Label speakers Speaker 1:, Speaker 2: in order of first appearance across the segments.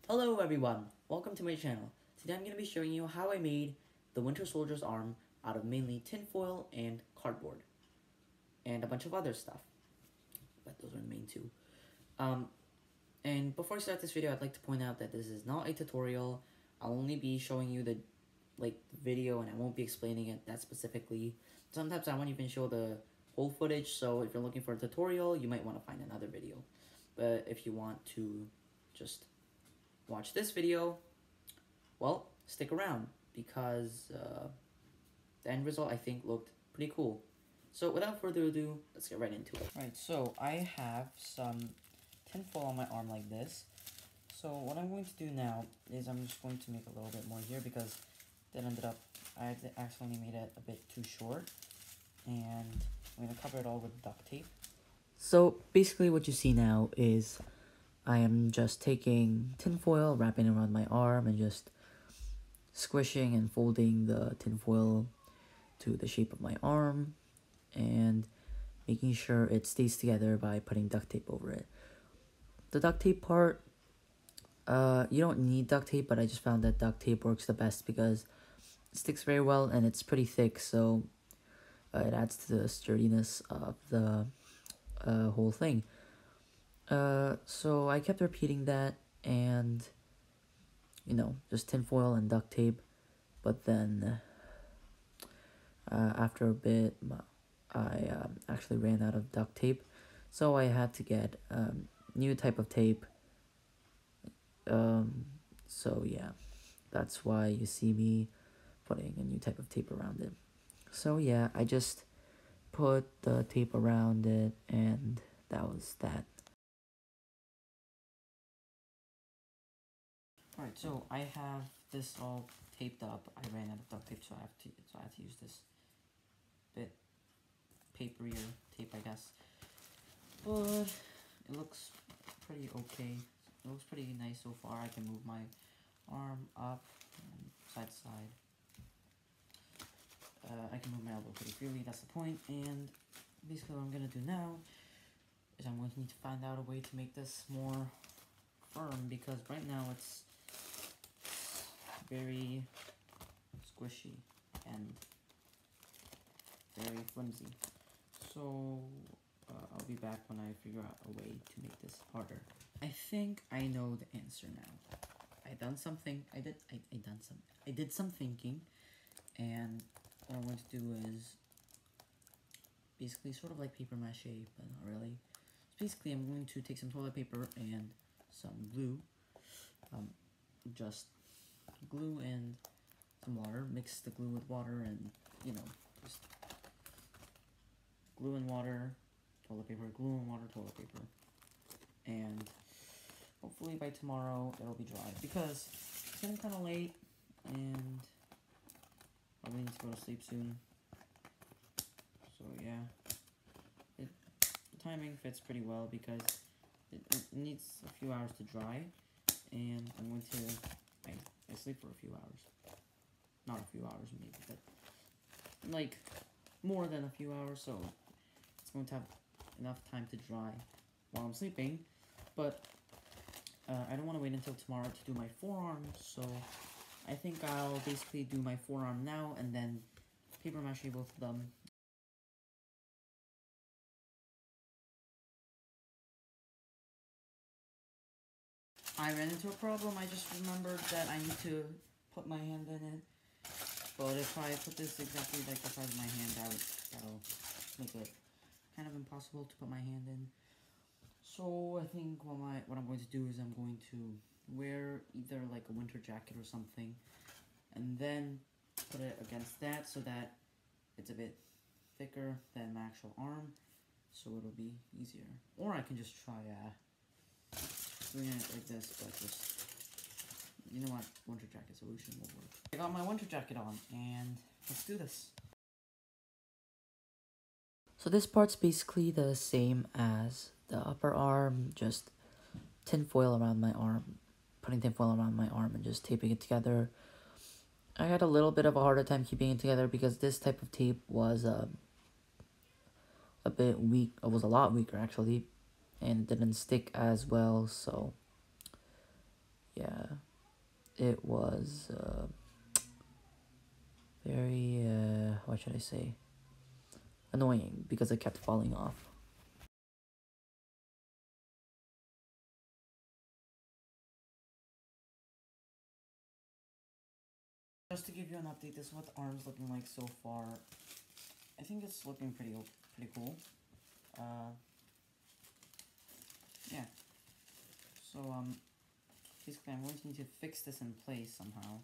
Speaker 1: Hello everyone, welcome to my channel. Today I'm going to be showing you how I made the Winter Soldier's arm out of mainly tinfoil and cardboard. And a bunch of other stuff. But those are the main two. Um, and before I start this video, I'd like to point out that this is not a tutorial. I'll only be showing you the video and I won't be explaining it that specifically. Sometimes I won't even show the whole footage, so if you're looking for a tutorial, you might want to find another video. But if you want to just watch this video, well, stick around because the end result I think looked pretty cool. So without further ado, let's get right into it. Alright, so I have some tinfoil on my arm like this. So what I'm going to do now is I'm just going to make a little bit more here because that ended up, I accidentally made it a bit too short. And I'm going to cover it all with duct tape. So basically what you see now is I am just taking tinfoil, wrapping it around my arm, and just squishing and folding the tinfoil to the shape of my arm, and making sure it stays together by putting duct tape over it. The duct tape part, you don't need duct tape, but I just found that duct tape works the best because it sticks very well and it's pretty thick, so it adds to the sturdiness of the whole thing. So I kept repeating that, and just tinfoil and duct tape, but then after a bit I actually ran out of duct tape, so I had to get new type of tape. So yeah, that's why you see me putting a new type of tape around it. So yeah, I just put the tape around it, and that was that. Alright, so I have this all taped up. I ran out of duct tape, so I have to use this bit paperier tape, I guess. But it looks pretty okay. It looks pretty nice so far. I can move my arm up and side to side. I can move my elbow pretty freely, that's the point. And basically what I'm going to do now is I'm going to need to find out a way to make this more firm, because right now it's very squishy and very flimsy. So I'll be back when I figure out a way to make this harder. I think I know the answer now. I did some thinking, and what I'm going to do is basically sort of like paper mache, but not really. So basically, I'm going to take some toilet paper and some glue, just glue and some water, mix the glue with water, and just glue and water, toilet paper, glue and water, toilet paper, and hopefully by tomorrow it'll be dry, because it's getting kind of late and probably need to go to sleep soon. So yeah, the timing fits pretty well because it needs a few hours to dry, and I'm going to, I sleep for a few hours. Not a few hours maybe, but like more than a few hours, so it's going to have enough time to dry while I'm sleeping. But I don't want to wait until tomorrow to do my forearm, so I think I'll basically do my forearm now and then paper mache both of them. I ran into a problem. I just remembered that I need to put my hand in it. But if I put this exactly like the size of my hand, that'll make it kind of impossible to put my hand in. So I think what I'm going to do is I'm going to wear either like a winter jacket or something, and then put it against that so that it's a bit thicker than my actual arm, so it'll be easier. Or I can just try doing it like this, but just, you know what, winter jacket solution will work. I got my winter jacket on, and let's do this. So this part's basically the same as the upper arm, just tinfoil around my arm, putting tinfoil around my arm and just taping it together. I had a little bit of a harder time keeping it together because this type of tape was a bit weak. It was a lot weaker actually, and it didn't stick as well. So yeah, it was very, what should I say, annoying because it kept falling off. Just to give you an update, this is what the arm's looking like so far. I think it's looking pretty cool. Yeah. So, basically I'm going to need to fix this in place somehow.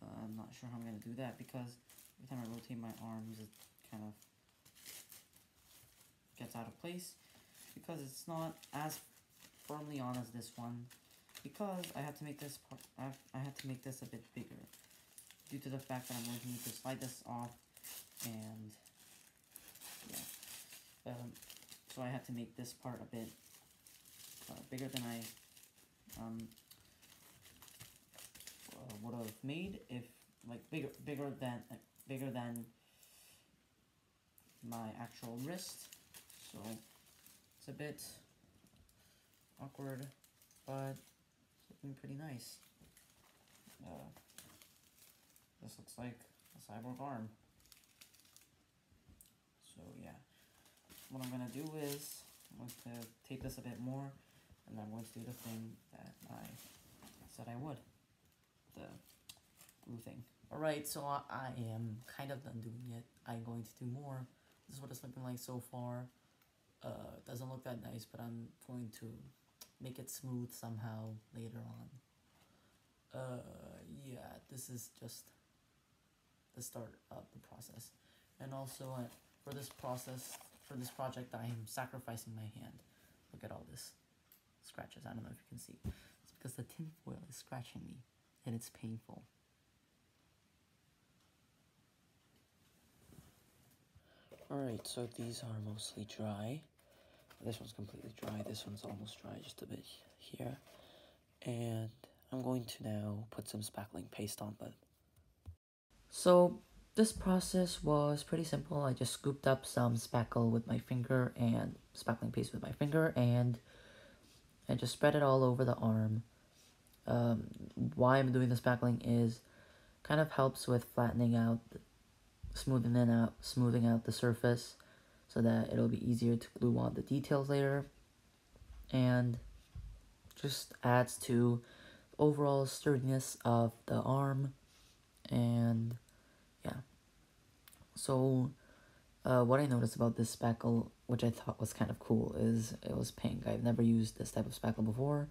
Speaker 1: I'm not sure how I'm going to do that because every time I rotate my arms it kind of gets out of place because it's not as firmly on as this one, because I had to make this part, I had to make this a bit bigger due to the fact that I'm going to need to slide this off, and yeah, so I had to make this part a bit bigger than I would have made if, like, bigger than my actual wrist. So it's a bit awkward, but it's looking pretty nice. This looks like a cyborg arm. So yeah, what I'm gonna do is I'm going to tape this a bit more, and I'm going to do the thing that I said I would, the glue thing. Alright, so I am kind of done doing it. I'm going to do more. This is what it's looking like so far. It doesn't look that nice, but I'm going to make it smooth somehow later on. Yeah, this is just the start of the process. And also, for this project, I am sacrificing my hand. Look at all this scratches. I don't know if you can see. It's because the tin foil is scratching me, and it's painful. Alright, so these are mostly dry. This one's completely dry. This one's almost dry, just a bit here. And I'm going to now put some spackling paste on them. So this process was pretty simple. I just scooped up some spackle with my finger and spackling paste with my finger, and I just spread it all over the arm. Why I'm doing the spackling is kind of helps with flattening out, smoothing out the surface, so that it'll be easier to glue on the details later, and just adds to overall sturdiness of the arm. And yeah, so what I noticed about this spackle, which I thought was kind of cool, is it was pink. I've never used this type of spackle before,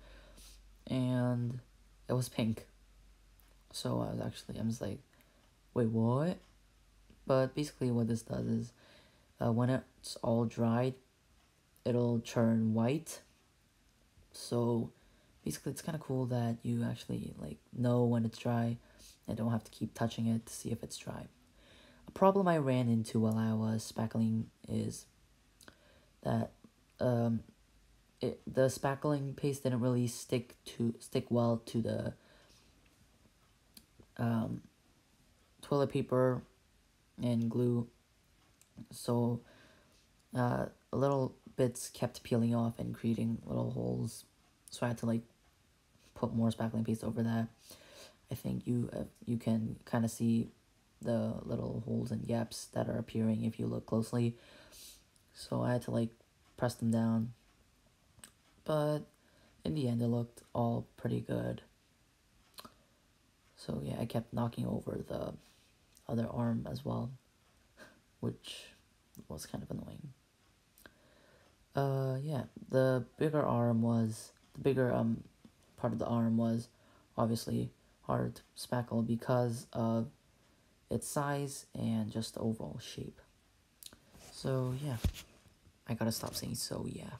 Speaker 1: and it was pink. So I was like, wait, what? But basically what this does is, when it's all dried, it'll turn white. So basically it's kind of cool that you actually like know when it's dry and don't have to keep touching it to see if it's dry. A problem I ran into while I was spackling is that the spackling paste didn't really stick well to the toilet paper and glue, so little bits kept peeling off and creating little holes, so I had to like put more spackling paste over that. I think you can kind of see the little holes and gaps that are appearing if you look closely, so I had to like press them down, but in the end it looked all pretty good. So yeah, I kept knocking over the other arm as well, which was kind of annoying. Yeah, the bigger part of the arm was obviously hard to spackle because of its size and just the overall shape. So yeah, I gotta stop saying so yeah.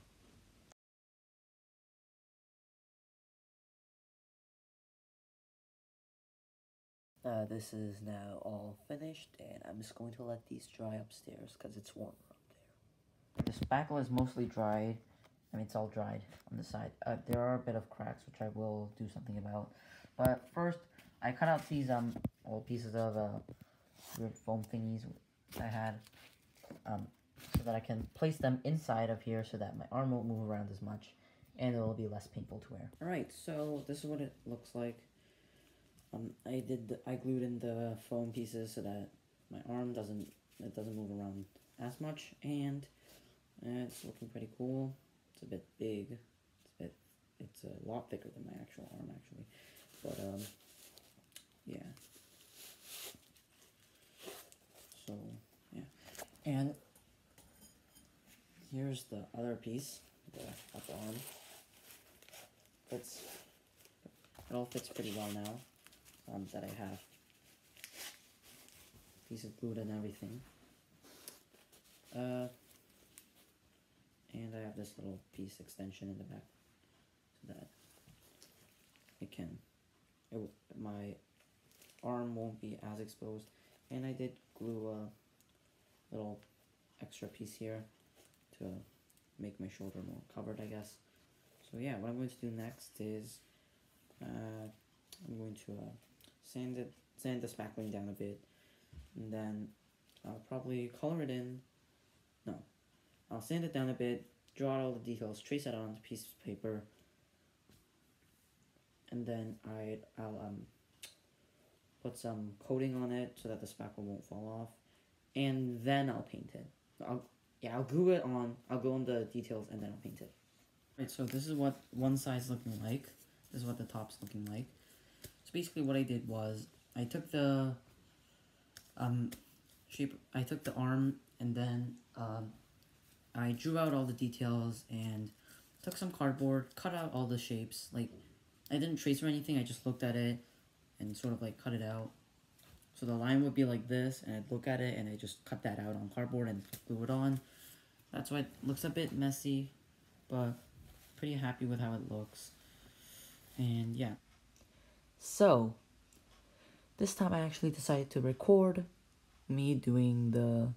Speaker 1: This is now all finished, and I'm just going to let these dry upstairs because it's warmer up there. The spackle is mostly dried. I mean, it's all dried on the side. There are a bit of cracks, which I will do something about. But first, I cut out these little pieces of weird foam thingies I had, so that I can place them inside of here so that my arm won't move around as much, and it'll be less painful to wear. Alright, so this is what it looks like. I glued in the foam pieces so that my arm doesn't move around as much, and it's looking pretty cool. It's a bit big. It's a lot thicker than my actual arm actually, but yeah. So yeah, and here's the other piece, the upper arm. It all fits pretty well now. That I have pieces glued and everything. And I have this little piece extension in the back so that my arm won't be as exposed. And I did glue a little extra piece here to make my shoulder more covered, I guess. So yeah, what I'm going to do next is I'm going to sand the spackling down a bit, and then I'll probably color it in. No, I'll sand it down a bit, draw out all the details, trace it on a piece of paper, and then I'll put some coating on it so that the spackle won't fall off, and then I'll paint it. I'll glue it on. I'll go on the details and then I'll paint it. Right, so this is what one side's looking like. This is what the top's looking like. So basically, what I did was I took the shape. I took the arm and then I drew out all the details and took some cardboard, cut out all the shapes. Like, I didn't trace or anything. I just looked at it and sort of like cut it out. So the line would be like this, and I'd look at it and I just cut that out on cardboard and glue it on. That's why it looks a bit messy, but pretty happy with how it looks. And yeah. So, this time I actually decided to record me doing the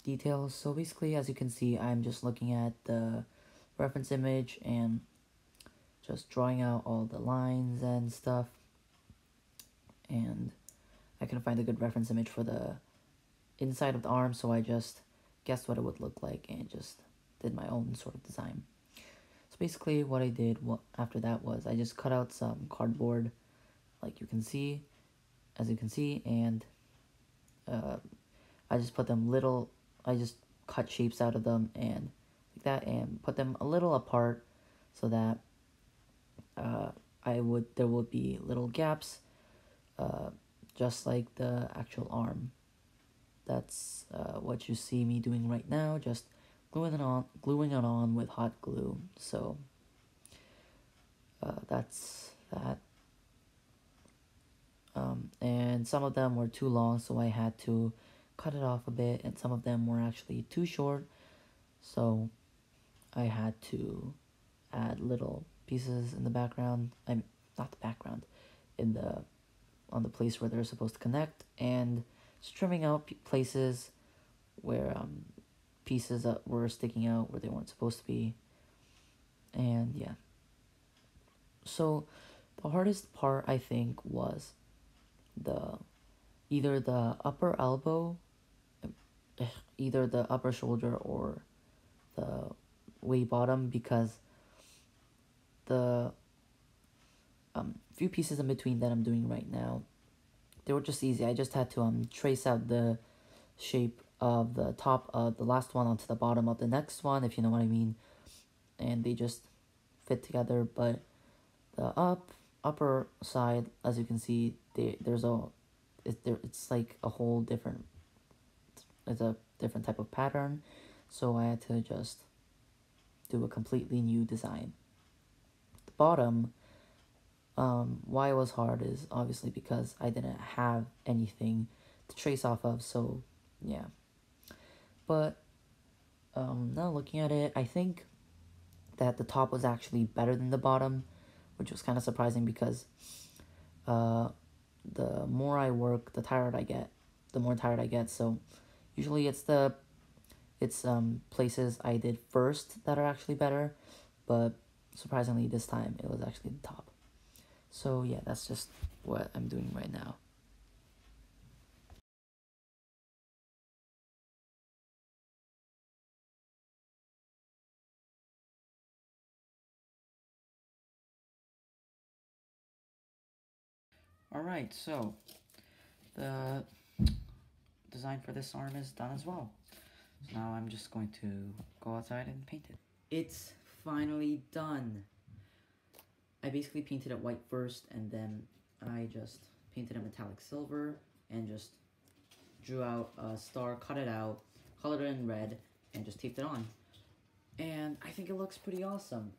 Speaker 1: details. So basically, as you can see, I'm just looking at the reference image and just drawing out all the lines and stuff. And I couldn't find a good reference image for the inside of the arm, so I just guessed what it would look like and just did my own sort of design. So basically what I did after that was I just cut out some cardboard, like as you can see, and I just put them I just cut shapes out of them and like that, and put them a little apart so that there would be little gaps, just like the actual arm. That's what you see me doing right now, just gluing it on with hot glue. So that's that. And some of them were too long, so I had to cut it off a bit, and some of them were actually too short, so I had to add little pieces in the background. Not the background, on the place where they're supposed to connect, and just trimming out places where pieces that were sticking out where they weren't supposed to be. And yeah. So the hardest part, I think, was either the upper elbow, either the upper shoulder or the way bottom, because the few pieces in between that I'm doing right now, they were just easy. I just had to trace out the shape of the top of the last one onto the bottom of the next one, if you know what I mean, and they just fit together. But the upper side, as you can see, it's like a whole different, it's a different type of pattern, so I had to just do a completely new design. The bottom, why it was hard is obviously because I didn't have anything to trace off of, so yeah. But now looking at it, I think that the top was actually better than the bottom, which was kind of surprising because the more I work, the more tired I get. So usually it's places I did first that are actually better, but surprisingly this time it was actually the top. So yeah, that's just what I'm doing right now. Alright, so the design for this arm is done as well. So now I'm just going to go outside and paint it. It's finally done. I basically painted it white first, and then I just painted it metallic silver and just drew out a star, cut it out, colored it in red, and just taped it on. And I think it looks pretty awesome.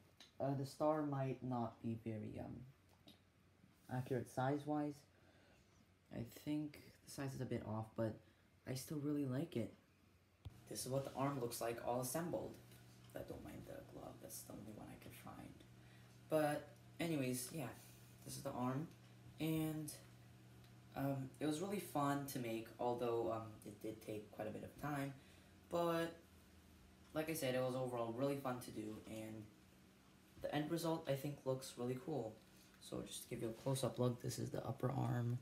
Speaker 1: The star might not be very accurate size-wise. I think the size is a bit off, but I still really like it. This is what the arm looks like all assembled. I don't mind the glove, that's the only one I could find. But anyways, yeah, this is the arm, and it was really fun to make, although it did take quite a bit of time, but like I said, it was overall really fun to do, and the end result I think looks really cool. So just to give you a close-up look, this is the upper arm,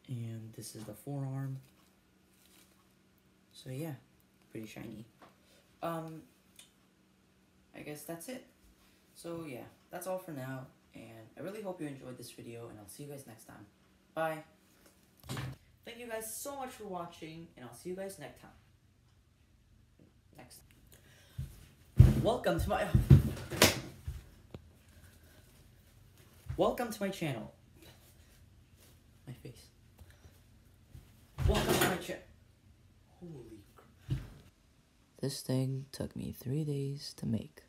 Speaker 1: and this is the forearm. So yeah, pretty shiny. I guess that's it. So yeah, that's all for now, and I really hope you enjoyed this video, and I'll see you guys next time. Bye! Thank you guys so much for watching, and I'll see you guys next time. Welcome to my channel. My face. Welcome to my channel. Holy crap. This thing took me 3 days to make.